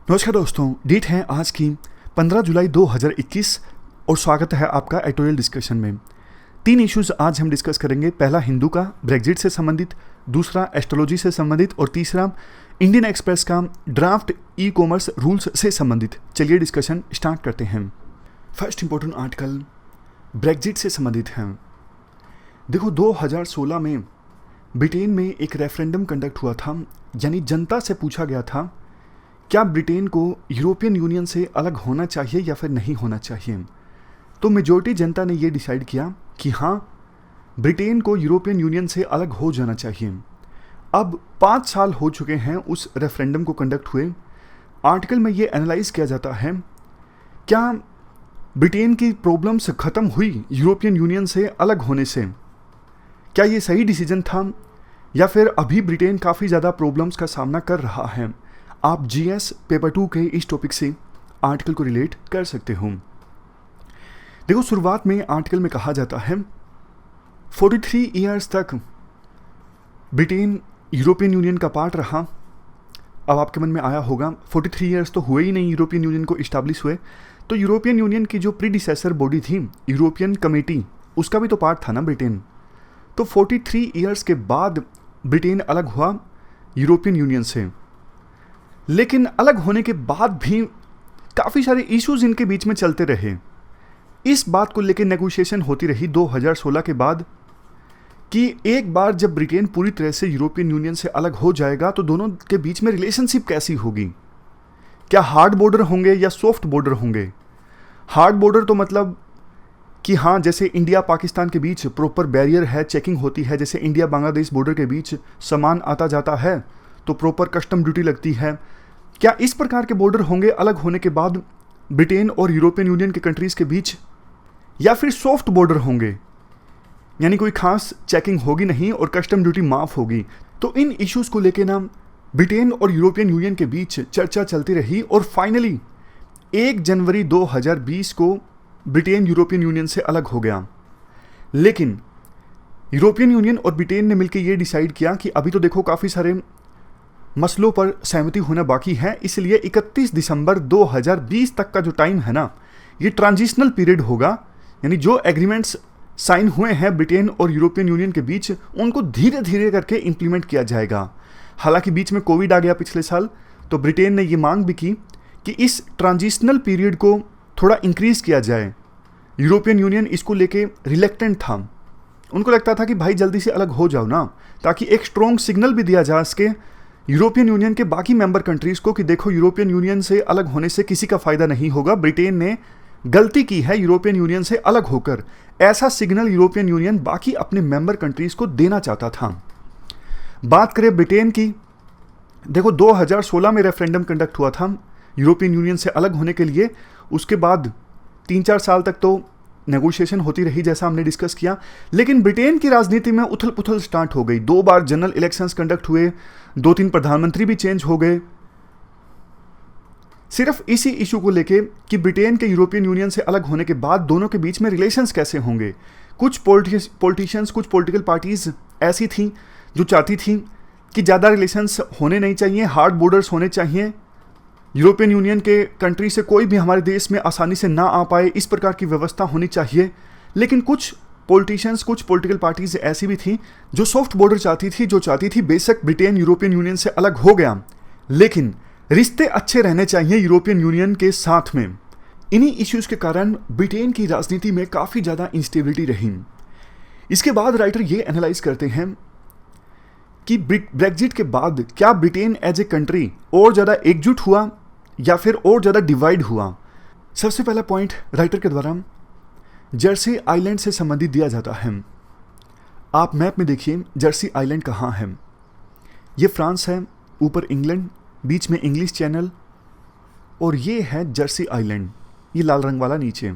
नमस्कार दोस्तों, डेट है आज की 15 जुलाई 2021 और स्वागत है आपका एडिटोरियल डिस्कशन में। 3 इश्यूज आज हम डिस्कस करेंगे। पहला हिंदू का ब्रेग्जिट से संबंधित, दूसरा एस्ट्रोलॉजी से संबंधित और तीसरा इंडियन एक्सप्रेस का ड्राफ्ट ई कॉमर्स रूल्स से संबंधित। चलिए डिस्कशन स्टार्ट करते हैं। फर्स्ट इंपॉर्टेंट आर्टिकल ब्रेग्जिट से संबंधित है। देखो, 2016 में ब्रिटेन में एक रेफरेंडम कंडक्ट हुआ था, यानी जनता से पूछा गया था क्या ब्रिटेन को यूरोपियन यूनियन से अलग होना चाहिए या फिर नहीं होना चाहिए। तो मेजॉरिटी जनता ने ये डिसाइड किया कि हाँ, ब्रिटेन को यूरोपियन यूनियन से अलग हो जाना चाहिए। अब 5 साल हो चुके हैं उस रेफरेंडम को कंडक्ट हुए। आर्टिकल में ये एनालाइज किया जाता है क्या ब्रिटेन की प्रॉब्लम्स ख़त्म हुई यूरोपियन यूनियन से अलग होने से, क्या ये सही डिसीजन था या फिर अभी ब्रिटेन काफ़ी ज़्यादा प्रॉब्लम्स का सामना कर रहा है। आप जीएस पेपर 2 के इस टॉपिक से आर्टिकल को रिलेट कर सकते हो। देखो, शुरुआत में आर्टिकल में कहा जाता है 43 ईयर्स तक ब्रिटेन यूरोपियन यूनियन का पार्ट रहा। अब आपके मन में आया होगा 43 ईयर्स तो हुए ही नहीं यूरोपियन यूनियन को इस्टेब्लिश हुए, तो यूरोपियन यूनियन की जो प्रीडिसेसर बॉडी थी यूरोपियन कमेटी, उसका भी तो पार्ट था ना ब्रिटेन। तो 43 ईयर्स के बाद ब्रिटेन अलग हुआ यूरोपियन यूनियन से, लेकिन अलग होने के बाद भी काफ़ी सारे इश्यूज इनके बीच में चलते रहे। इस बात को लेकर नेगोशिएशन होती रही 2016 के बाद कि एक बार जब ब्रिटेन पूरी तरह से यूरोपियन यूनियन से अलग हो जाएगा तो दोनों के बीच में रिलेशनशिप कैसी होगी, क्या हार्ड बॉर्डर होंगे या सॉफ्ट बॉर्डर होंगे। हार्ड बॉर्डर तो मतलब कि हाँ, जैसे इंडिया पाकिस्तान के बीच प्रॉपर बैरियर है, चेकिंग होती है, जैसे इंडिया बांग्लादेश बॉर्डर के बीच सामान आता जाता है तो प्रॉपर कस्टम ड्यूटी लगती है। क्या इस प्रकार के बॉर्डर होंगे अलग होने के बाद ब्रिटेन और यूरोपियन यूनियन के कंट्रीज़ के बीच, या फिर सॉफ्ट बॉर्डर होंगे, यानी कोई खास चेकिंग होगी नहीं और कस्टम ड्यूटी माफ़ होगी। तो इन इश्यूज़ को लेकर ना ब्रिटेन और यूरोपियन यूनियन के बीच चर्चा चलती रही और फाइनली 1 जनवरी 2020 को ब्रिटेन यूरोपियन यूनियन से अलग हो गया। लेकिन यूरोपियन यूनियन और ब्रिटेन ने मिलकर ये डिसाइड किया कि अभी तो देखो काफ़ी सारे मसलों पर सहमति होना बाकी है, इसलिए 31 दिसंबर 2020 तक का जो टाइम है ना, ये ट्रांजिशनल पीरियड होगा। यानी जो एग्रीमेंट्स साइन हुए हैं ब्रिटेन और यूरोपियन यूनियन के बीच, उनको धीरे धीरे करके इंप्लीमेंट किया जाएगा। हालांकि बीच में कोविड आ गया पिछले साल, तो ब्रिटेन ने ये मांग भी की कि इस ट्रांजिशनल पीरियड को थोड़ा इंक्रीज़ किया जाए। यूरोपियन यूनियन इसको लेके रिलेक्टेंट था, उनको लगता था कि भाई जल्दी से अलग हो जाओ ना, ताकि एक स्ट्रॉन्ग सिग्नल भी दिया जा सके यूरोपियन यूनियन के बाकी मेंबर कंट्रीज़ को कि देखो, यूरोपियन यूनियन से अलग होने से किसी का फ़ायदा नहीं होगा, ब्रिटेन ने गलती की है यूरोपियन यूनियन से अलग होकर। ऐसा सिग्नल यूरोपियन यूनियन बाकी अपने मेंबर कंट्रीज़ को देना चाहता था। बात करें ब्रिटेन की, देखो 2016 में रेफरेंडम कंडक्ट हुआ था यूरोपियन यूनियन से अलग होने के लिए। उसके बाद 3-4 साल तक तो नेगोशिएशन होती रही, जैसा हमने डिस्कस किया। लेकिन ब्रिटेन की राजनीति में उथल पुथल स्टार्ट हो गई। 2 बार जनरल इलेक्शंस कंडक्ट हुए, 2-3 प्रधानमंत्री भी चेंज हो गए, सिर्फ इसी इशू को लेके कि ब्रिटेन के यूरोपियन यूनियन से अलग होने के बाद दोनों के बीच में रिलेशंस कैसे होंगे। कुछ पॉलिटिशियंस, कुछ पॉलिटिकल पार्टीज ऐसी थी जो चाहती थी कि ज़्यादा रिलेशंस होने नहीं चाहिए, हार्ड बॉर्डर्स होने चाहिए, यूरोपियन यूनियन के कंट्री से कोई भी हमारे देश में आसानी से ना आ पाए, इस प्रकार की व्यवस्था होनी चाहिए। लेकिन कुछ पॉलिटिशियंस, कुछ पॉलिटिकल पार्टीज ऐसी भी थी जो सॉफ्ट बॉर्डर चाहती थी, जो चाहती थी बेशक ब्रिटेन यूरोपियन यूनियन से अलग हो गया, लेकिन रिश्ते अच्छे रहने चाहिए यूरोपियन यूनियन के साथ में। इन्हीं इश्यूज़ के कारण ब्रिटेन की राजनीति में काफ़ी ज़्यादा इंस्टेबिलिटी रही। इसके बाद राइटर ये एनालाइज करते हैं कि ब्रेग्जिट के बाद क्या ब्रिटेन एज ए कंट्री और ज़्यादा एकजुट हुआ या फिर और ज़्यादा डिवाइड हुआ। सबसे पहला पॉइंट राइटर के द्वारा जर्सी आइलैंड से संबंधित दिया जाता है। आप मैप में देखिए जर्सी आइलैंड कहाँ है। ये फ्रांस है, ऊपर इंग्लैंड, बीच में इंग्लिश चैनल, और ये है जर्सी आइलैंड, ये लाल रंग वाला नीचे।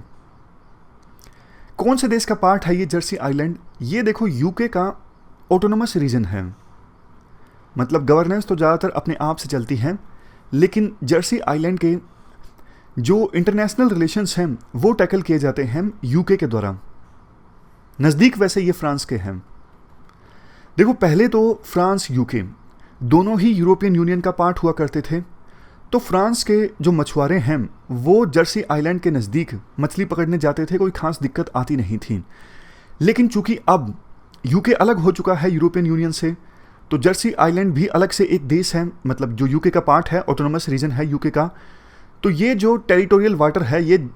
कौन से देश का पार्ट है ये जर्सी आइलैंड? ये देखो यूके का ऑटोनोमस रीजन है, मतलब गवर्नेंस तो ज़्यादातर अपने आप से चलती है, लेकिन जर्सी आइलैंड के जो इंटरनेशनल रिलेशंस हैं वो टैकल किए जाते हैं यूके के द्वारा। नज़दीक वैसे ये फ्रांस के हैं। देखो, पहले तो फ्रांस यूके दोनों ही यूरोपियन यूनियन का पार्ट हुआ करते थे, तो फ्रांस के जो मछुआरे हैं वो जर्सी आइलैंड के नज़दीक मछली पकड़ने जाते थे, कोई खास दिक्कत आती नहीं थी। लेकिन चूंकि अब यूके अलग हो चुका है यूरोपियन यूनियन से, तो जर्सी आइलैंड भी अलग से एक देश है, मतलब जो यूके का पार्ट है, ऑटोनोमस रीजन है यूके का। तो ये जो टेरिटोरियल वाटर है ये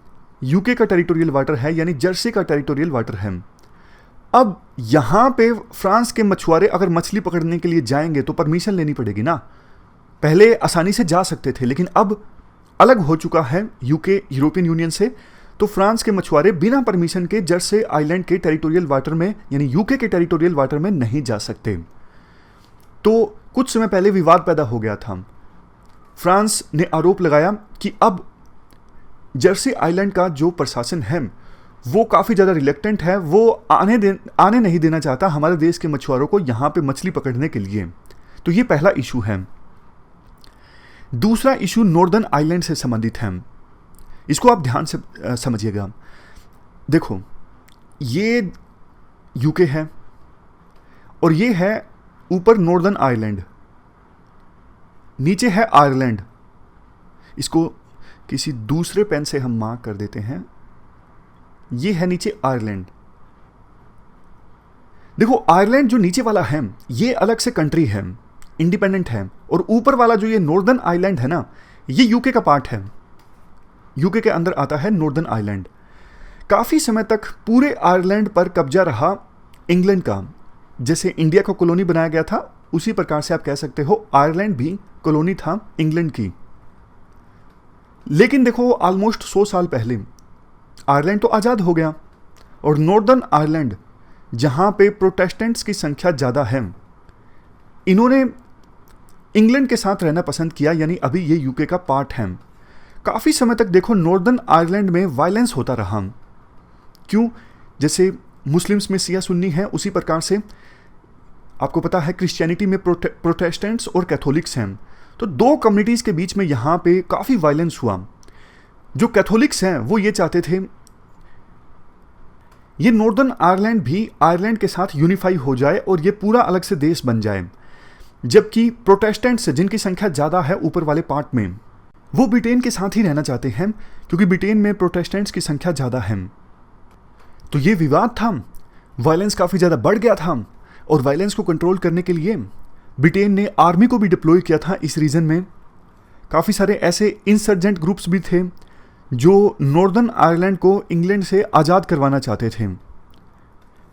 यूके का टेरिटोरियल वाटर है, यानी जर्सी का टेरिटोरियल वाटर है। अब यहाँ पे फ्रांस के मछुआरे अगर मछली पकड़ने के लिए जाएंगे तो परमिशन लेनी पड़ेगी ना। पहले आसानी से जा सकते थे, लेकिन अब अलग हो चुका है यूके यूरोपियन यूनियन से, तो फ्रांस के मछुआरे बिना परमिशन के जर्सी आइलैंड के टेरिटोरियल वाटर में यानी यूके के टेरिटोरियल वाटर में नहीं जा सकते। तो कुछ समय पहले विवाद पैदा हो गया था। फ्रांस ने आरोप लगाया कि अब जर्सी आइलैंड का जो प्रशासन है वो काफ़ी ज़्यादा रिलेक्टेंट है, वो आने नहीं देना चाहता हमारे देश के मछुआरों को यहाँ पे मछली पकड़ने के लिए। तो ये पहला इशू है। दूसरा इशू नॉर्दर्न आइलैंड से संबंधित है। इसको आप ध्यान से समझिएगा। देखो, ये यूके है और ये है ऊपर नॉर्दर्न आयरलैंड, नीचे है आयरलैंड। इसको किसी दूसरे पेन से हम मार्क कर देते हैं। ये है नीचे आयरलैंड। देखो, आयरलैंड जो नीचे वाला है ये अलग से कंट्री है, इंडिपेंडेंट है, और ऊपर वाला जो ये नॉर्दर्न आइलैंड है ना, ये यूके का पार्ट है। यूके के अंदर आता है नॉर्दर्न आइलैंड। काफ़ी समय तक पूरे आयरलैंड पर कब्जा रहा इंग्लैंड का। जैसे इंडिया को कॉलोनी बनाया गया था, उसी प्रकार से आप कह सकते हो आयरलैंड भी कॉलोनी था इंग्लैंड की। लेकिन देखो, ऑलमोस्ट 100 साल पहले आयरलैंड तो आज़ाद हो गया, और नॉर्दर्न आयरलैंड जहाँ पे प्रोटेस्टेंट्स की संख्या ज़्यादा है, इन्होंने इंग्लैंड के साथ रहना पसंद किया, यानी अभी ये यूके का पार्ट है। काफ़ी समय तक देखो नॉर्दर्न आयरलैंड में वायलेंस होता रहा। क्यों? जैसे मुस्लिम्स में शिया सुन्नी है, उसी प्रकार से आपको पता है क्रिश्चियनिटी में प्रोटेस्टेंट्स और कैथोलिक्स हैं। तो दो कम्युनिटीज़ के बीच में यहाँ पे काफ़ी वायलेंस हुआ। जो कैथोलिक्स हैं वो ये चाहते थे ये नॉर्दर्न आयरलैंड भी आयरलैंड के साथ यूनिफाई हो जाए और ये पूरा अलग से देश बन जाए, जबकि प्रोटेस्टेंट्स जिनकी संख्या ज़्यादा है ऊपर वाले पार्ट में, वो ब्रिटेन के साथ ही रहना चाहते हैं, क्योंकि ब्रिटेन में प्रोटेस्टेंट्स की संख्या ज़्यादा है। तो ये विवाद था, वायलेंस काफ़ी ज़्यादा बढ़ गया था, और वायलेंस को कंट्रोल करने के लिए ब्रिटेन ने आर्मी को भी डिप्लॉय किया था इस रीजन में। काफ़ी सारे ऐसे इंसर्जेंट ग्रुप्स भी थे जो नॉर्दर्न आयरलैंड को इंग्लैंड से आज़ाद करवाना चाहते थे।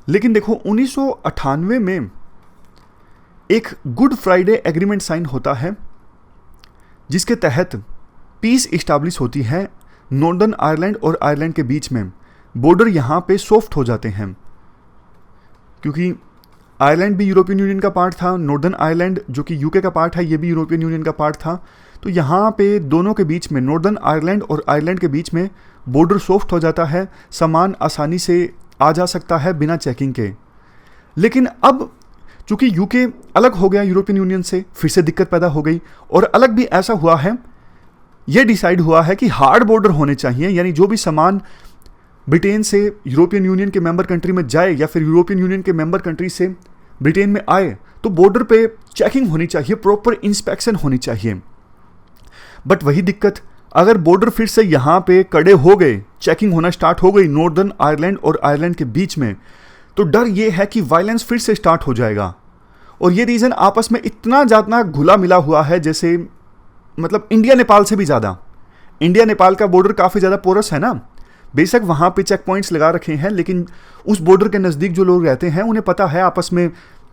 लेकिन देखो, 1998 में एक गुड फ्राइडे एग्रीमेंट साइन होता है, जिसके तहत पीस इस्टाब्लिश होती है नॉर्दर्न आयरलैंड और आयरलैंड के बीच में। बॉर्डर यहाँ पे सॉफ्ट हो जाते हैं, क्योंकि आयरलैंड भी यूरोपियन यूनियन का पार्ट था, नॉर्दर्न आयरलैंड जो कि यूके का पार्ट है ये भी यूरोपियन यूनियन का पार्ट था। तो यहाँ पे दोनों के बीच में, नॉर्दर्न आयरलैंड और आयरलैंड के बीच में बॉर्डर सॉफ्ट हो जाता है, सामान आसानी से आ जा सकता है बिना चेकिंग के। लेकिन अब चूंकि यूके अलग हो गया यूरोपियन यूनियन से, फिर से दिक्कत पैदा हो गई। और अलग भी ऐसा हुआ है, यह डिसाइड हुआ है कि हार्ड बॉर्डर होने चाहिए, यानी जो भी सामान ब्रिटेन से यूरोपियन यूनियन के मेंबर कंट्री में जाए या फिर यूरोपियन यूनियन के मेंबर कंट्री से ब्रिटेन में आए, तो बॉर्डर पे चेकिंग होनी चाहिए, प्रॉपर इंस्पेक्शन होनी चाहिए। बट वही दिक्कत, अगर बॉर्डर फिर से यहाँ पे कड़े हो गए, चेकिंग होना स्टार्ट हो गई नॉर्दर्न आयरलैंड और आयरलैंड के बीच में, तो डर ये है कि वायलेंस फिर से स्टार्ट हो जाएगा। और ये रीजन आपस में इतना ज़्यादा घुला मिला हुआ है, जैसे मतलब इंडिया नेपाल से भी ज़्यादा। इंडिया नेपाल का बॉर्डर काफ़ी ज़्यादा पोरस है ना, बेशक वहाँ पे चेक पॉइंट्स लगा रखे हैं, लेकिन उस बॉर्डर के नज़दीक जो लोग रहते हैं उन्हें पता है आपस में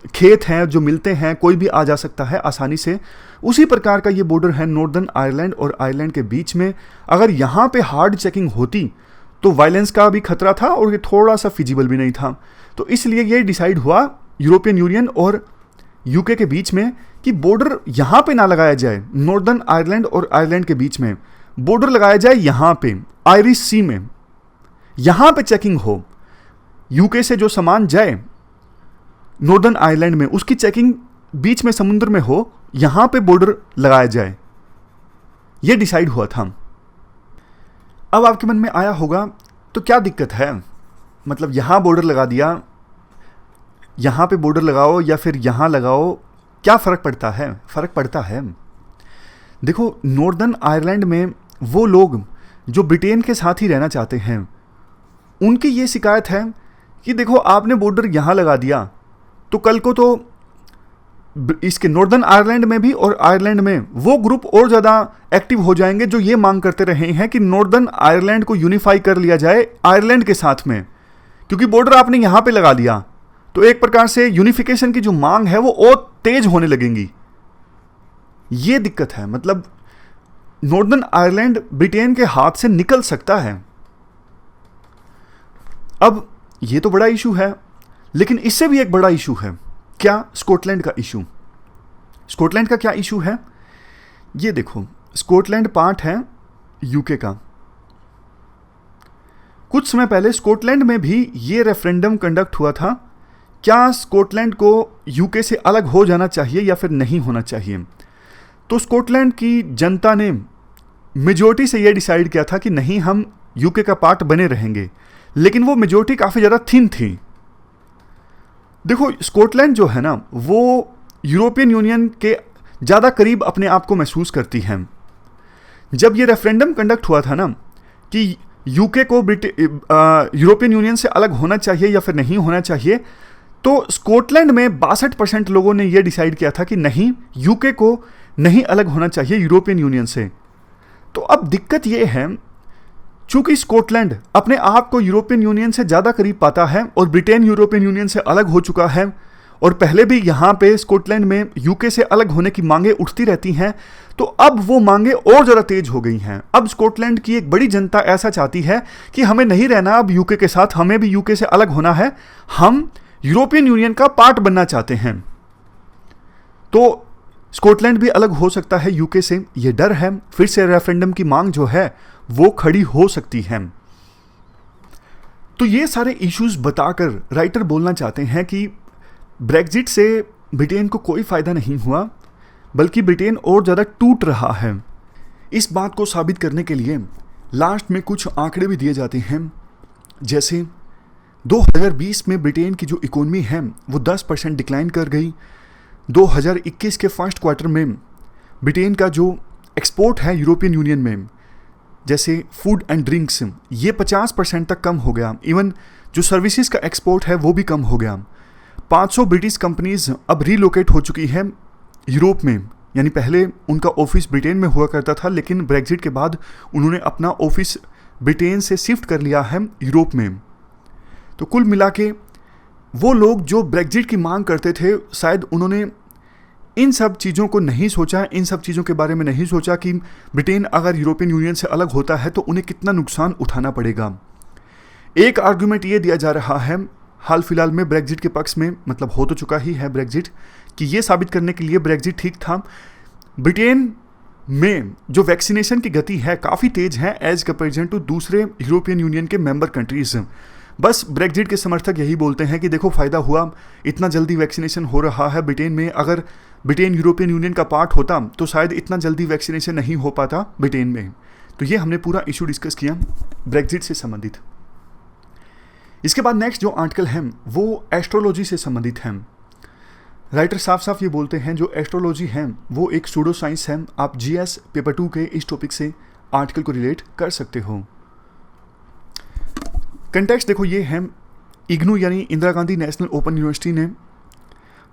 खेत हैं जो मिलते हैं, कोई भी आ जा सकता है आसानी से। उसी प्रकार का ये बॉर्डर है नॉर्दर्न आयरलैंड और आयरलैंड के बीच में। अगर यहाँ पे हार्ड चेकिंग होती तो वायलेंस का भी खतरा था और ये थोड़ा सा फिजिबल भी नहीं था। तो इसलिए ये डिसाइड हुआ यूरोपियन यूनियन और यूके के बीच में कि बॉर्डर यहाँ पे ना लगाया जाए, नॉर्दर्न आयरलैंड और आयरलैंड के बीच में बॉर्डर लगाया जाए यहाँ पे आयरिश सी में, यहाँ पे चेकिंग हो। यूके से जो सामान जाए नॉर्दर्न आयरलैंड में, उसकी चेकिंग बीच में समुद्र में हो, यहाँ पे बॉर्डर लगाया जाए। ये डिसाइड हुआ था। अब आपके मन में आया होगा तो क्या दिक्कत है, मतलब यहाँ बॉर्डर लगा दिया, यहाँ पे बॉर्डर लगाओ या फिर यहाँ लगाओ, क्या फ़र्क पड़ता है? फ़र्क पड़ता है। देखो, नॉर्दर्न आयरलैंड में वो लोग जो ब्रिटेन के साथ ही रहना चाहते हैं, उनकी ये शिकायत है कि देखो आपने बॉर्डर यहाँ लगा दिया तो कल को तो इसके नॉर्दर्न आयरलैंड में भी और आयरलैंड में वो ग्रुप और ज़्यादा एक्टिव हो जाएंगे जो ये मांग करते रहे हैं कि नॉर्दर्न आयरलैंड को यूनिफाई कर लिया जाए आयरलैंड के साथ में, क्योंकि बॉर्डर आपने यहाँ पे लगा दिया तो एक प्रकार से यूनिफिकेशन की जो मांग है वो और तेज होने लगेंगी। ये दिक्कत है, मतलब नॉर्दर्न आयरलैंड ब्रिटेन के हाथ से निकल सकता है। अब ये तो बड़ा इशू है, लेकिन इससे भी एक बड़ा इशू है। क्या? स्कॉटलैंड का इशू। स्कॉटलैंड का क्या इशू है? ये देखो, स्कॉटलैंड पार्ट है यूके का। कुछ समय पहले स्कॉटलैंड में भी ये रेफरेंडम कंडक्ट हुआ था, क्या स्कॉटलैंड को यूके से अलग हो जाना चाहिए या फिर नहीं होना चाहिए। तो स्कॉटलैंड की जनता ने मेजॉरिटी से ये डिसाइड किया था कि नहीं, हम यूके का पार्ट बने रहेंगे, लेकिन वो मेजॉरिटी काफ़ी ज़्यादा थिन थी। देखो, स्कॉटलैंड जो है ना, वो यूरोपियन यूनियन के ज़्यादा करीब अपने आप को महसूस करती है। जब ये रेफरेंडम कंडक्ट हुआ था ना कि यूके को यूरोपियन यूनियन से अलग होना चाहिए या फिर नहीं होना चाहिए, तो स्कॉटलैंड में 62% लोगों ने यह डिसाइड किया था कि नहीं, यूके को नहीं अलग होना चाहिए यूरोपियन यूनियन से। तो अब दिक्कत यह है, चूंकि स्कॉटलैंड अपने आप को यूरोपियन यूनियन से ज़्यादा करीब पाता है और ब्रिटेन यूरोपियन यूनियन से अलग हो चुका है, और पहले भी यहाँ पे स्कॉटलैंड में यूके से अलग होने की मांगें उठती रहती हैं, तो अब वो मांगें और ज़्यादा तेज हो गई हैं। अब स्कॉटलैंड की एक बड़ी जनता ऐसा चाहती है कि हमें नहीं रहना अब यूके के साथ, हमें भी यूके से अलग होना है, हम यूरोपियन यूनियन का पार्ट बनना चाहते हैं। तो स्कॉटलैंड भी अलग हो सकता है यूके से, ये डर है। फिर से रेफरेंडम की मांग जो है वो खड़ी हो सकती है। तो ये सारे इश्यूज बताकर राइटर बोलना चाहते हैं कि ब्रेक्जिट से ब्रिटेन को कोई फायदा नहीं हुआ, बल्कि ब्रिटेन और ज़्यादा टूट रहा है। इस बात को साबित करने के लिए लास्ट में कुछ आंकड़े भी दिए जाते हैं, जैसे 2020 में ब्रिटेन की जो इकोनॉमी है वो 10% डिक्लाइन कर गई। 2021 के फर्स्ट क्वार्टर में ब्रिटेन का जो एक्सपोर्ट है यूरोपियन यूनियन में, जैसे फूड एंड ड्रिंक्स, ये 50% तक कम हो गया। इवन जो सर्विसेज का एक्सपोर्ट है वो भी कम हो गया। 500 ब्रिटिश कंपनीज अब रीलोकेट हो चुकी है यूरोप में, यानी पहले उनका ऑफिस ब्रिटेन में हुआ करता था, लेकिन ब्रेक्जिट के बाद उन्होंने अपना ऑफिस ब्रिटेन से शिफ्ट कर लिया है यूरोप में। तो कुल मिला के वो लोग जो ब्रेक्जिट की मांग करते थे, शायद उन्होंने इन सब चीज़ों को नहीं सोचा, इन सब चीज़ों के बारे में नहीं सोचा कि ब्रिटेन अगर यूरोपियन यूनियन से अलग होता है तो उन्हें कितना नुकसान उठाना पड़ेगा। एक आर्गुमेंट ये दिया जा रहा है हाल फिलहाल में ब्रेक्जिट के पक्ष में, मतलब हो तो चुका ही है ब्रेक्जिट, कि ये साबित करने के लिए ब्रेक्जिट ठीक था। ब्रिटेन में जो वैक्सीनेशन की गति है काफ़ी तेज है एज कंपेरिजन टू दूसरे यूरोपियन यूनियन के मेंबर कंट्रीज़। बस ब्रेक्जिट के समर्थक यही बोलते हैं कि देखो फ़ायदा हुआ, इतना जल्दी वैक्सीनेशन हो रहा है ब्रिटेन में, अगर ब्रिटेन यूरोपियन यूनियन का पार्ट होता तो शायद इतना जल्दी वैक्सीनेशन नहीं हो पाता ब्रिटेन में। तो ये हमने पूरा इशू डिस्कस किया ब्रेक्जिट से संबंधित। इसके बाद नेक्स्ट जो आर्टिकल है वो एस्ट्रोलॉजी से संबंधित है। राइटर साफ साफ ये बोलते हैं जो एस्ट्रोलॉजी है वो एक सूडो साइंस है। आप जीएस पेपर 2 के इस टॉपिक से आर्टिकल को रिलेट कर सकते हो। कंटेक्स्ट देखो ये है, इग्नू यानी Indira Gandhi national open university ने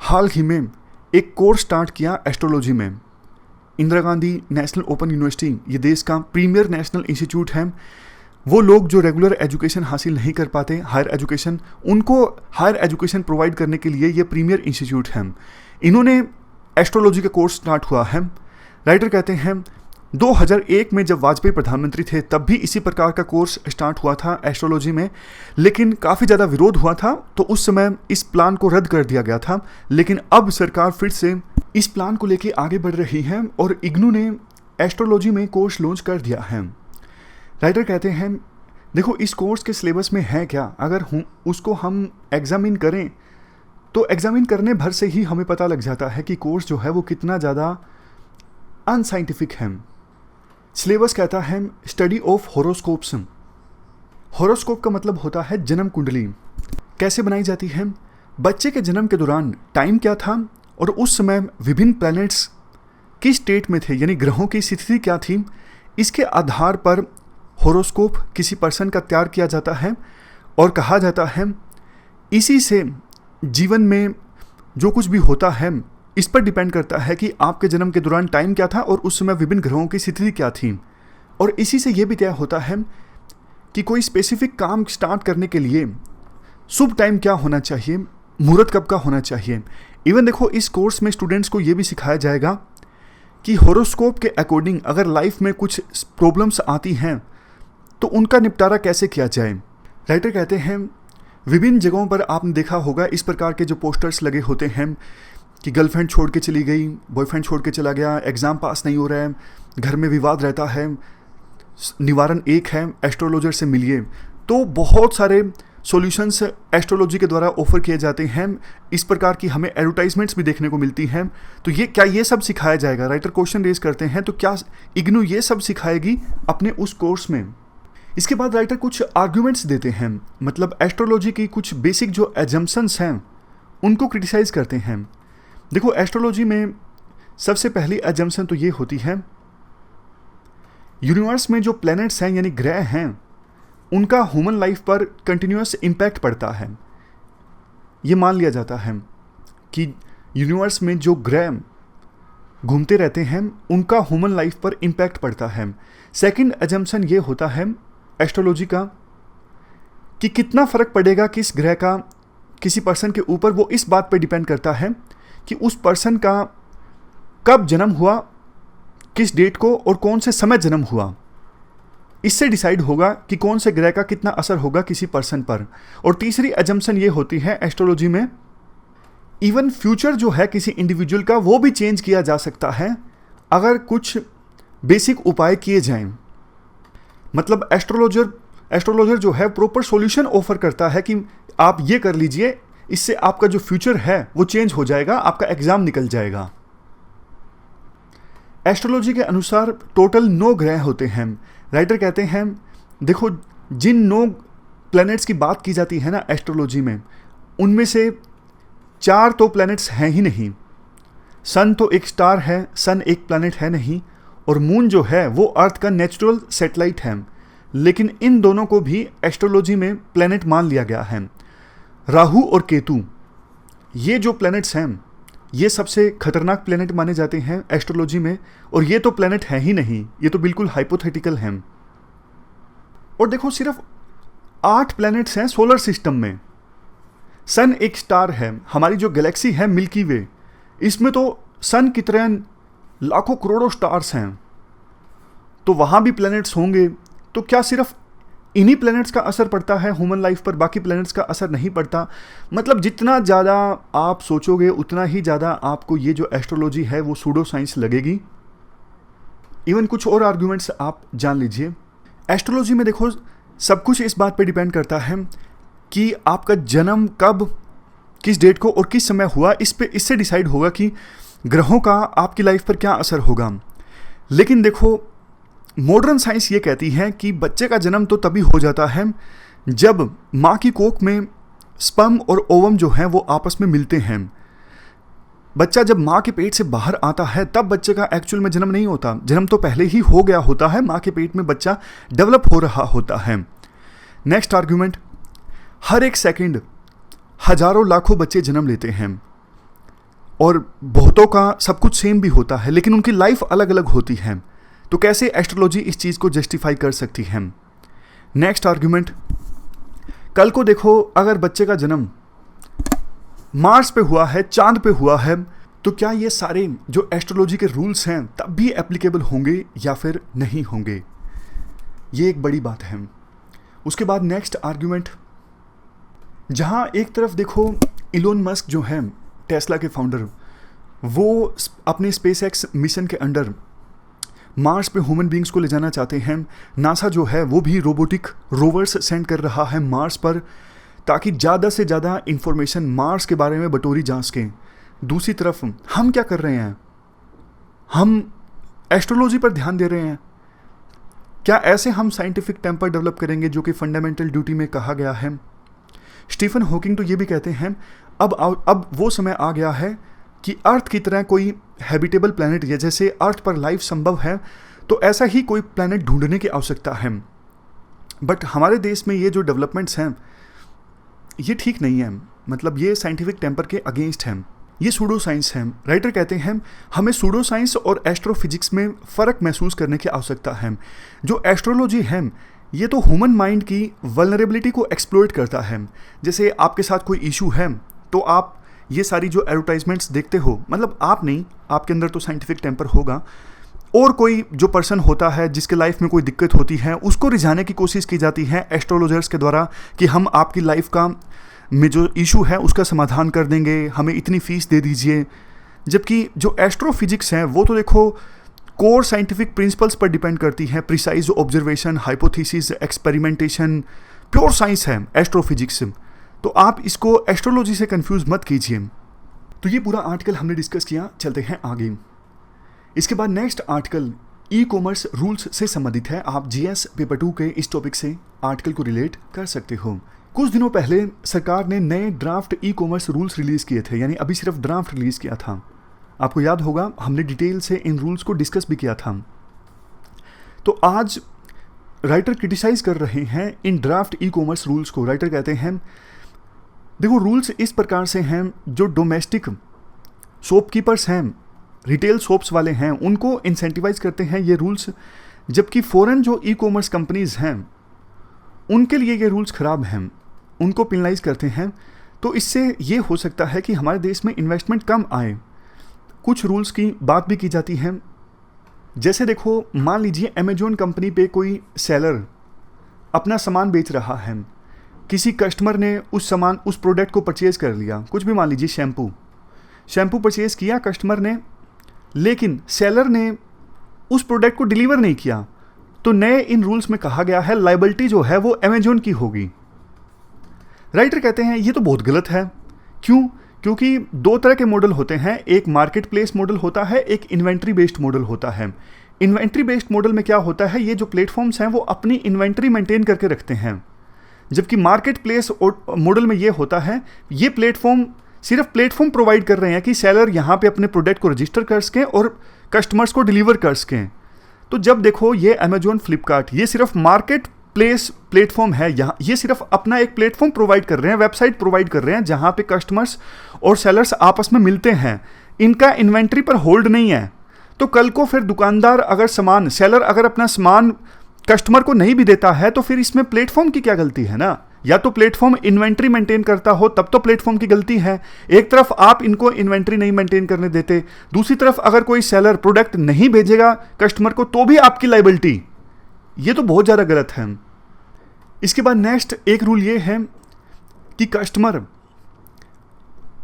हाल ही में एक कोर्स स्टार्ट किया एस्ट्रोलॉजी में। Indira Gandhi national open university ये देश का प्रीमियर नेशनल इंस्टीट्यूट है। वो लोग जो रेगुलर एजुकेशन हासिल नहीं कर पाते, हायर एजुकेशन, उनको हायर एजुकेशन प्रोवाइड करने के लिए ये प्रीमियर इंस्टीट्यूट है। इन्होंने एस्ट्रोलॉजी का कोर्स स्टार्ट हुआ है। राइटर कहते हैं 2001 में जब वाजपेयी प्रधानमंत्री थे तब भी इसी प्रकार का कोर्स स्टार्ट हुआ था एस्ट्रोलॉजी में, लेकिन काफ़ी ज़्यादा विरोध हुआ था तो उस समय इस प्लान को रद्द कर दिया गया था। लेकिन अब सरकार फिर से इस प्लान को लेके आगे बढ़ रही है और इग्नू ने एस्ट्रोलॉजी में कोर्स लॉन्च कर दिया है। राइटर कहते हैं देखो इस कोर्स के सिलेबस में है क्या, अगर उसको हम एग्जामिन करें तो एग्जामिन करने भर से ही हमें पता लग जाता है कि कोर्स जो है वो कितना ज़्यादा अनसाइंटिफिक है। सिलेबस कहता है स्टडी ऑफ हॉरोस्कोप्स। हॉरोस्कोप का मतलब होता है जन्म कुंडली। कैसे बनाई जाती है, बच्चे के जन्म के दौरान टाइम क्या था और उस समय विभिन्न प्लैनेट्स किस स्टेट में थे, यानी ग्रहों की स्थिति क्या थी, इसके आधार पर होरोस्कोप किसी पर्सन का तैयार किया जाता है और कहा जाता है इसी से जीवन में जो कुछ भी होता है इस पर डिपेंड करता है कि आपके जन्म के दौरान टाइम क्या था और उस समय विभिन्न ग्रहों की स्थिति क्या थी। और इसी से यह भी तय होता है कि कोई स्पेसिफिक काम स्टार्ट करने के लिए शुभ टाइम क्या होना चाहिए, मुहूर्त कब का होना चाहिए। इवन देखो इस कोर्स में स्टूडेंट्स को यह भी सिखाया जाएगा कि होरोस्कोप के अकॉर्डिंग अगर लाइफ में कुछ प्रॉब्लम्स आती हैं तो उनका निपटारा कैसे किया जाए। राइटर कहते हैं विभिन्न जगहों पर आपने देखा होगा इस प्रकार के जो पोस्टर्स लगे होते हैं कि गर्लफ्रेंड छोड़ के चली गई, बॉयफ्रेंड छोड़ के चला गया, एग्ज़ाम पास नहीं हो रहा है, घर में विवाद रहता है, निवारण एक है, एस्ट्रोलॉजर से मिलिए। तो बहुत सारे सॉल्यूशंस एस्ट्रोलॉजी के द्वारा ऑफर किए जाते हैं। इस प्रकार की हमें एडवर्टाइजमेंट्स भी देखने को मिलती हैं। तो ये सब सिखाया जाएगा। राइटर क्वेश्चन रेज करते हैं तो क्या इग्नू ये सब सिखाएगी अपने उस कोर्स में। इसके बाद राइटर कुछ आर्ग्यूमेंट्स देते हैं, मतलब एस्ट्रोलॉजी की कुछ बेसिक जो एजम्पशंस हैं उनको क्रिटिसाइज करते हैं। देखो एस्ट्रोलॉजी में सबसे पहली एजम्पशन तो ये होती है यूनिवर्स में जो प्लैनेट्स हैं यानी ग्रह हैं उनका ह्यूमन लाइफ पर कंटिन्यूअस इम्पैक्ट पड़ता है। ये मान लिया जाता है कि यूनिवर्स में जो ग्रह घूमते रहते हैं उनका ह्यूमन लाइफ पर इम्पैक्ट पड़ता है। सेकंड एजम्पशन ये होता है एस्ट्रोलॉजी का कि कितना फ़र्क पड़ेगा किस ग्रह का किसी पर्सन के ऊपर, वो इस बात पर डिपेंड करता है कि उस पर्सन का कब जन्म हुआ, किस डेट को और कौन से समय जन्म हुआ। इससे डिसाइड होगा कि कौन से ग्रह का कितना असर होगा किसी पर्सन पर। और तीसरी एजम्पशन ये होती है एस्ट्रोलॉजी में इवन फ्यूचर जो है किसी इंडिविजुअल का वो भी चेंज किया जा सकता है अगर कुछ बेसिक उपाय किए जाएं। मतलब एस्ट्रोलॉजर जो है प्रॉपर सॉल्यूशन ऑफर करता है कि आप ये कर लीजिए, इससे आपका जो फ्यूचर है वो चेंज हो जाएगा, आपका एग्जाम निकल जाएगा। एस्ट्रोलॉजी के अनुसार टोटल 9 ग्रह होते हैं। राइटर कहते हैं देखो जिन 9 प्लैनेट्स की बात की जाती है ना एस्ट्रोलॉजी में, उनमें से 4 तो प्लैनेट्स हैं ही नहीं। सन तो एक स्टार है, सन एक प्लैनेट है नहीं, और मून जो है वो अर्थ का नेचुरल सैटेलाइट है। लेकिन इन दोनों को भी एस्ट्रोलॉजी में प्लैनेट मान लिया गया है। राहु और केतु ये जो प्लैनेट्स हैं ये सबसे खतरनाक प्लैनेट माने जाते हैं एस्ट्रोलॉजी में, और ये तो प्लैनेट है ही नहीं, ये तो बिल्कुल हाइपोथेटिकल हैं। और देखो सिर्फ 8 प्लैनेट्स हैं सोलर सिस्टम में। सन एक स्टार है, हमारी जो गैलेक्सी है मिल्की वे, इसमें तो सन की तरह लाखों करोड़ों स्टार्स हैं। तो वहाँ भी प्लैनेट्स होंगे, तो क्या सिर्फ इन्हीं प्लैनेट्स का असर पड़ता है ह्यूमन लाइफ पर, बाकी प्लैनेट्स का असर नहीं पड़ता? मतलब जितना ज़्यादा आप सोचोगे उतना ही ज़्यादा आपको ये जो एस्ट्रोलॉजी है वो सूडो साइंस लगेगी। इवन कुछ और आर्ग्यूमेंट्स आप जान लीजिए। एस्ट्रोलॉजी में देखो सब कुछ इस बात पे डिपेंड करता है कि आपका जन्म कब, किस डेट को और किस समय हुआ। इससे डिसाइड होगा कि ग्रहों का आपकी लाइफ पर क्या असर होगा। लेकिन देखो मॉडर्न साइंस ये कहती है कि बच्चे का जन्म तो तभी हो जाता है जब माँ की कोख में स्पर्म और ओवम जो हैं वो आपस में मिलते हैं। बच्चा जब माँ के पेट से बाहर आता है तब बच्चे का एक्चुअल में जन्म नहीं होता, जन्म तो पहले ही हो गया होता है, माँ के पेट में बच्चा डेवलप हो रहा होता है। नेक्स्ट आर्ग्यूमेंट, हर एक सेकंड हजारों लाखों बच्चे जन्म लेते हैं और बहुतों का सब कुछ सेम भी होता है, लेकिन उनकी लाइफ अलग अलग होती है। तो कैसे एस्ट्रोलॉजी इस चीज़ को जस्टिफाई कर सकती है? नेक्स्ट आर्ग्यूमेंट, कल को देखो अगर बच्चे का जन्म मार्स पे हुआ है, चांद पे हुआ है, तो क्या ये सारे जो एस्ट्रोलॉजी के रूल्स हैं तब भी एप्लीकेबल होंगे या फिर नहीं होंगे? ये एक बड़ी बात है। उसके बाद नेक्स्ट आर्ग्यूमेंट, जहाँ एक तरफ देखो इलोन मस्क जो हैं टेस्ला के फाउंडर, वो अपने स्पेसएक्स मिशन के अंडर मार्स पे ह्यूमन बींग्स को ले जाना चाहते हैं। नासा जो है वो भी रोबोटिक रोवर्स सेंड कर रहा है मार्स पर, ताकि ज़्यादा से ज़्यादा इंफॉर्मेशन मार्स के बारे में बटोरी जा सके। दूसरी तरफ हम क्या कर रहे हैं? हम एस्ट्रोलॉजी पर ध्यान दे रहे हैं। क्या ऐसे हम साइंटिफिक टेम्पर डेवलप करेंगे जो कि फंडामेंटल ड्यूटी में कहा गया है? स्टीफन हॉकिंग तो ये भी कहते हैं अब वो समय आ गया है कि अर्थ की तरह कोई हैबिटेबल प्लैनेट या जैसे अर्थ पर लाइफ संभव है तो ऐसा ही कोई प्लैनेट ढूंढने की आवश्यकता है। बट हमारे देश में ये जो डेवलपमेंट्स हैं ये ठीक नहीं है, मतलब ये साइंटिफिक टेम्पर के अगेंस्ट हैं, ये सूडो साइंस है। राइटर कहते हैं हमें सूडो साइंस और एस्ट्रोफिजिक्स में फ़र्क महसूस करने की आवश्यकता है। जो एस्ट्रोलॉजी है ये तो ह्यूमन माइंड की वल्नरेबिलिटी को एक्सप्लोइट करता है। जैसे आपके साथ कोई इशू है तो आप ये सारी जो एडवर्टाइजमेंट्स देखते हो, मतलब आप नहीं, आपके अंदर तो साइंटिफिक टेम्पर होगा, और कोई जो पर्सन होता है जिसके लाइफ में कोई दिक्कत होती है उसको रिझाने की कोशिश की जाती है एस्ट्रोलॉजर्स के द्वारा कि हम आपकी लाइफ का में जो इशू है उसका समाधान कर देंगे, हमें इतनी फीस दे दीजिए। जबकि जो एस्ट्रोफिजिक्स है वो तो देखो कोर साइंटिफिक प्रिंसिपल्स पर डिपेंड करती है, precise observation, hypothesis, experimentation, pure science है एस्ट्रोफिजिक्स। तो आप इसको एस्ट्रोलॉजी से कंफ्यूज मत कीजिए। तो ये पूरा आर्टिकल हमने डिस्कस किया, चलते हैं आगे। इसके बाद next article e commerce rules से संबंधित है। आप जीएस पेपर 2 के इस टॉपिक से आर्टिकल को रिलेट कर सकते हो। कुछ दिनों पहले सरकार ने नए draft e commerce rules release किए थे, यानी अभी सिर्फ ड्राफ्ट रिलीज़ किया था। आपको याद होगा हमने डिटेल से इन रूल्स को डिस्कस भी किया था। तो आज राइटर क्रिटिसाइज कर रहे हैं इन ड्राफ्ट ई कॉमर्स रूल्स को। राइटर कहते हैं देखो रूल्स इस प्रकार से हैं, जो डोमेस्टिक शॉपकीपर्स हैं, रिटेल शॉप्स वाले हैं, उनको इंसेंटिवाइज करते हैं ये रूल्स, जबकि फॉरेन जो ई कॉमर्स कंपनीज हैं उनके लिए ये रूल्स ख़राब हैं, उनको पेनलाइज करते हैं। तो इससे ये हो सकता है कि हमारे देश में इन्वेस्टमेंट कम आए। कुछ रूल्स की बात भी की जाती है, जैसे देखो मान लीजिए अमेजोन कंपनी पे कोई सेलर अपना सामान बेच रहा है, किसी कस्टमर ने उस प्रोडक्ट को परचेज़ कर लिया, कुछ भी मान लीजिए शैम्पू परचेज़ किया कस्टमर ने, लेकिन सेलर ने उस प्रोडक्ट को डिलीवर नहीं किया, तो नए इन रूल्स में कहा गया है लायबिलिटी जो है वो अमेजोन की होगी। राइटर कहते हैं ये तो बहुत गलत है। क्यों? क्योंकि दो तरह के मॉडल होते हैं, एक मार्केट प्लेस मॉडल होता है, एक इन्वेंट्री बेस्ड मॉडल होता है। इन्वेंट्री बेस्ड मॉडल में क्या होता है, ये जो प्लेटफॉर्म्स हैं वो अपनी इन्वेंट्री मेंटेन करके रखते हैं, जबकि मार्केट प्लेस मॉडल में ये होता है ये प्लेटफॉर्म सिर्फ प्लेटफॉर्म प्रोवाइड कर रहे हैं कि सेलर यहाँ पे अपने प्रोडक्ट को रजिस्टर कर सकें और कस्टमर्स को डिलीवर कर सकें। तो जब देखो ये अमेजोन, फ्लिपकार्ट, ये सिर्फ मार्केट प्लेस प्लेटफॉर्म है, यहाँ ये सिर्फ अपना एक प्लेटफॉर्म प्रोवाइड कर रहे हैं, वेबसाइट प्रोवाइड कर रहे हैं जहाँ पे कस्टमर्स और सेलर्स आपस में मिलते हैं, इनका इन्वेंट्री पर होल्ड नहीं है। तो कल को फिर दुकानदार अगर सेलर अगर अपना सामान कस्टमर को नहीं भी देता है तो फिर इसमें प्लेटफॉर्म की क्या गलती है ना? या तो प्लेटफॉर्म इन्वेंट्री मेंटेन करता हो तब तो प्लेटफॉर्म की गलती है। एक तरफ आप इनको इन्वेंट्री नहीं मेंटेन करने देते, दूसरी तरफ अगर कोई सेलर प्रोडक्ट नहीं भेजेगा कस्टमर को तो भी आपकी लायबिलिटी। ये तो बहुत ज़्यादा गलत है। इसके बाद नेक्स्ट एक रूल ये है कि कस्टमर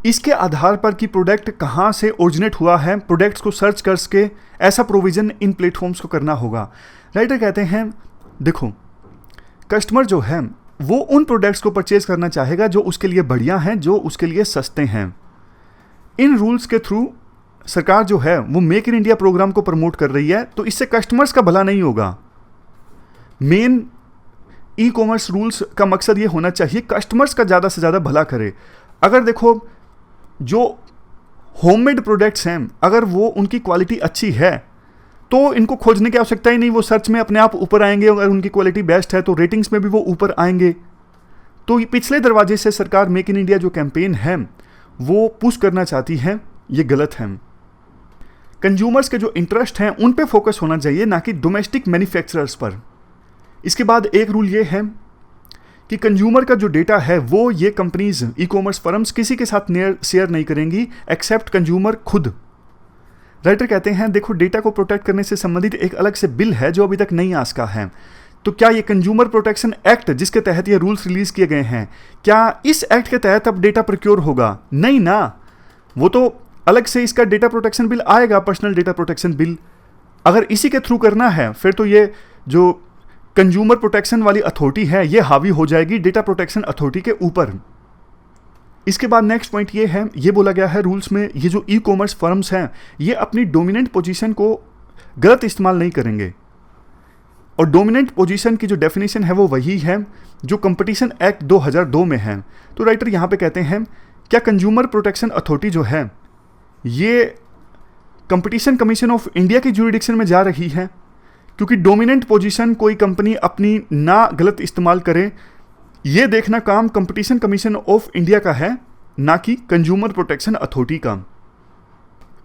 इसके आधार पर कि प्रोडक्ट कहाँ से ओरिजिनेट हुआ है, प्रोडक्ट्स को सर्च कर सके, ऐसा प्रोविज़न इन प्लेटफॉर्म्स को करना होगा। राइटर कहते हैं देखो कस्टमर जो है वो उन प्रोडक्ट्स को परचेज करना चाहेगा जो उसके लिए बढ़िया हैं, जो उसके लिए सस्ते हैं। इन रूल्स के थ्रू सरकार जो है वो मेक इन इंडिया प्रोग्राम को प्रमोट कर रही है, तो इससे कस्टमर्स का भला नहीं होगा। मेन ई कॉमर्स रूल्स का मकसद ये होना चाहिए कस्टमर्स का ज़्यादा से ज़्यादा भला करे। अगर देखो जो होममेड प्रोडक्ट्स हैं अगर वो उनकी क्वालिटी अच्छी है तो इनको खोजने की आवश्यकता ही नहीं, वो सर्च में अपने आप ऊपर आएंगे। अगर उनकी क्वालिटी बेस्ट है तो रेटिंग्स में भी वो ऊपर आएंगे। तो पिछले दरवाजे से सरकार मेक इन इंडिया जो कैंपेन है वो पुश करना चाहती है, ये गलत है। कंज्यूमर्स के जो इंटरेस्ट हैं उन पे फोकस होना चाहिए, ना कि डोमेस्टिक मैन्युफैक्चरर्स पर। इसके बाद एक रूल ये है कि कंज्यूमर का जो डेटा है वो ये कंपनीज, ई कॉमर्स फर्म्स किसी के साथ शेयर नहीं करेंगी एक्सेप्ट कंज्यूमर खुद। राइटर कहते हैं देखो डेटा को प्रोटेक्ट करने से संबंधित एक अलग से बिल है जो अभी तक नहीं आ सका है। तो क्या ये कंज्यूमर प्रोटेक्शन एक्ट जिसके तहत ये रूल्स रिलीज किए गए हैं, क्या इस एक्ट के तहत अब डेटा प्रोक्योर होगा? नहीं ना, वो तो अलग से इसका डेटा प्रोटेक्शन बिल आएगा, पर्सनल डेटा प्रोटेक्शन बिल। अगर इसी के थ्रू करना है फिर तो ये जो कंज्यूमर प्रोटेक्शन वाली अथॉरिटी है ये हावी हो जाएगी डेटा प्रोटेक्शन अथॉरिटी के ऊपर। इसके बाद नेक्स्ट पॉइंट ये है, ये बोला गया है रूल्स में, ये जो ई कॉमर्स फर्म्स हैं ये अपनी डोमिनेंट पोजीशन को गलत इस्तेमाल नहीं करेंगे। और डोमिनेंट पोजीशन की जो डेफिनेशन है वो वही है जो कंपटीशन एक्ट 2002 में है। तो राइटर यहाँ पे कहते हैं क्या कंज्यूमर प्रोटेक्शन अथॉरिटी जो है ये कंपटीशन कमीशन ऑफ इंडिया की ज्यूरिडिक्शन में जा रही है, क्योंकि डोमिनेंट पोजीशन कोई कंपनी अपनी ना गलत इस्तेमाल करे, ये देखना काम कंपटीशन कमीशन ऑफ इंडिया का है, ना कि कंज्यूमर प्रोटेक्शन अथॉरिटी का।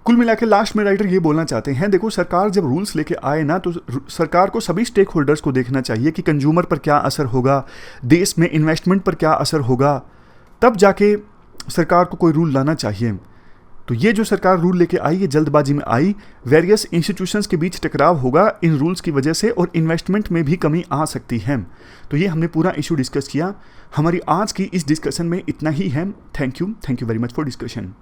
कुल मिला के लास्ट में राइटर ये बोलना चाहते हैं, देखो सरकार जब रूल्स लेके आए ना, तो सरकार को सभी स्टेक होल्डर्स को देखना चाहिए कि कंज्यूमर पर क्या असर होगा, देश में इन्वेस्टमेंट पर क्या असर होगा, तब जाके सरकार को कोई रूल लाना चाहिए। तो ये जो सरकार रूल लेके आई, ये जल्दबाजी में आई, वेरियस इंस्टीट्यूशंस के बीच टकराव होगा इन रूल्स की वजह से, और इन्वेस्टमेंट में भी कमी आ सकती है। तो ये हमने पूरा इशू डिस्कस किया। हमारी आज की इस डिस्कशन में इतना ही है। Thank you very much for discussion.